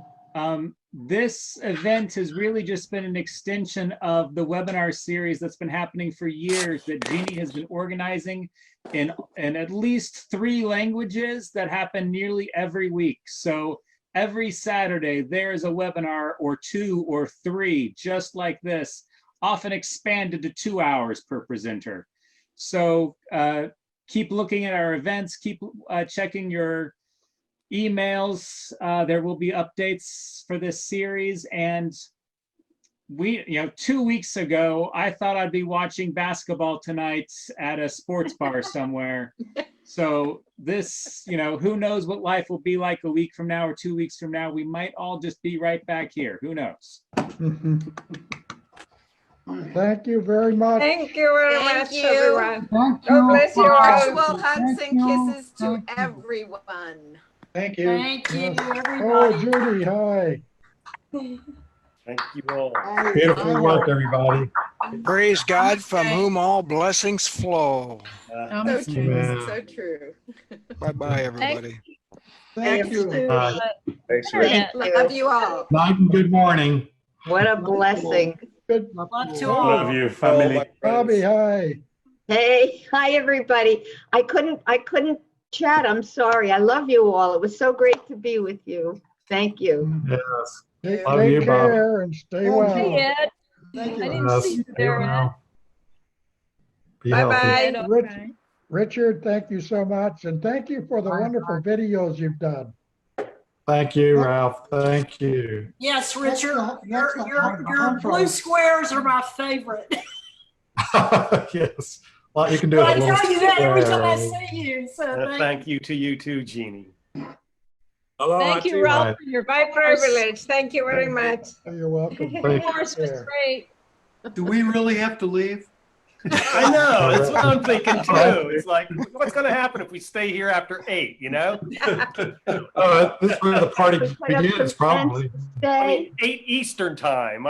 This event has really just been an extension of the webinar series that's been happening for years that Jeannie has been organizing in at least 3 languages that happen nearly every week. So every Saturday, there's a webinar or 2 or 3 just like this, often expanded to 2 hours per presenter. So keep looking at our events, keep checking your emails. There will be updates for this series. And we, 2 weeks ago, I thought I'd be watching basketball tonight at a sports bar somewhere. So this, who knows what life will be like a week from now or 2 weeks from now. We might all just be right back here. Who knows? Thank you very much. Thank you very much, everyone. Thank God you. bless you all. Virtual hugs and kisses to Thank you. everyone. Thank you. Thank you, Yes. everybody. Oh, Judy, hi. Thank you all. Beautiful work, everybody. Praise God, from whom all blessings flow. So true. Amen. So true. Bye-bye, everybody. Thank you. Bye. Thanks, Rick. Thank you. Love you all. Night and good morning. What a blessing. Good. Love to all. Love you, family. Bobby, hi. Hey, hi everybody. I couldn't chat. I'm sorry. I love you all. It was so great to be with you. Thank you. Yes. Take Love you, Bob. care and stay Hey, well. Ed. Thank I you. didn't Yes. see you Stay there, Ed. well. Be healthy. Bye-bye. Richard, thank you so much. And thank you for the wonderful videos you've done. Thank you, Ralph. Thank you. Yes, Richard, that's the your blue squares are my favorite. Yes. Well, you can do But it. I a little tell you that every time I square. see you. So Thank you to you too, Jeannie. Thank you, Ralph, for your My privilege. Thank you very much. You're welcome. Thank you. course was great. Do we really have to leave? I know. That's what I'm thinking too. It's like, what's going to happen if we stay here after 8, This is where the party begins, probably. I mean, 8 Eastern time.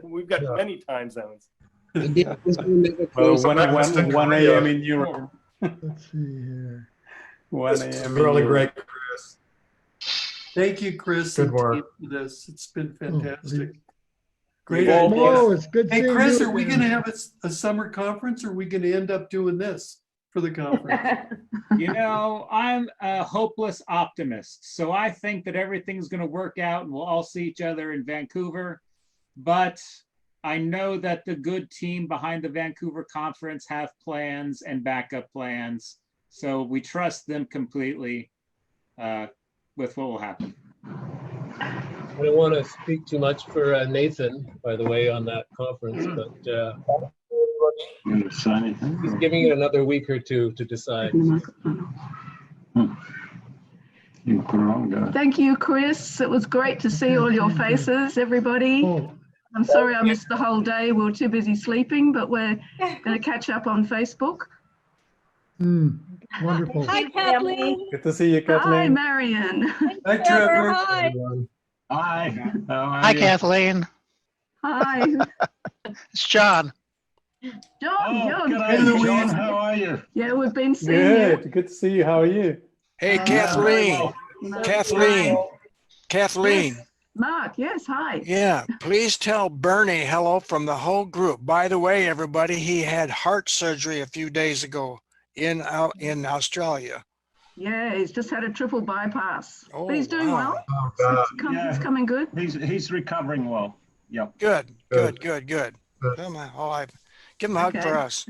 We've got many time zones. Well, 1 a.m. in Europe. Let's see here. 1 This is a.m. really in great, Europe. Chris. Thank you, Chris. Good and work. team, for this. It's been fantastic. Lee. Great Oh, idea. it's good Hey, seeing Chris, you are we again. going to have a summer conference, or are we going to end up doing this for the conference? I'm a hopeless optimist. So I think that everything's going to work out and we'll all see each other in Vancouver. But I know that the good team behind the Vancouver conference have plans and backup plans. So we trust them completely with what will happen. I don't want to speak too much for Nathan, by the way, on that conference, but he's giving it another week or 2 to decide. Thank you, Chris. It was great to see all your faces, everybody. I'm sorry I missed the whole day. We were too busy sleeping, but we're going to catch up on Facebook. Wonderful. Hi, Kathleen. Good to see you, Kathleen. Hi, Marion. Hi, Trevor. Hi. Hi. Hi, Kathleen. Hi. It's John. John. John, how are you? Yeah, we've been seeing you. Good to see you. How are you? Hey, Kathleen. Kathleen. Mark, yes, hi. Yeah, please tell Bernie hello from the whole group. By the way, everybody, he had heart surgery a few days ago in Australia. Yeah, he's just had a triple bypass. Oh, but he's doing wow. well. It's coming good. He's recovering well. Yep. Good. Come on, give him a hug for us.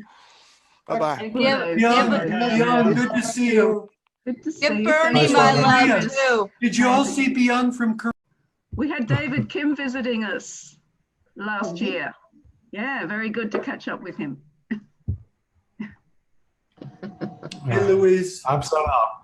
Bye-bye. Beyond, good to see you. Good to see you. Bernie Thank you. my love too. Did you all see Beyond from Korea? We had David Kim visiting us last year. Yeah, very good to catch up with him. Hey, Louise. I'm set up.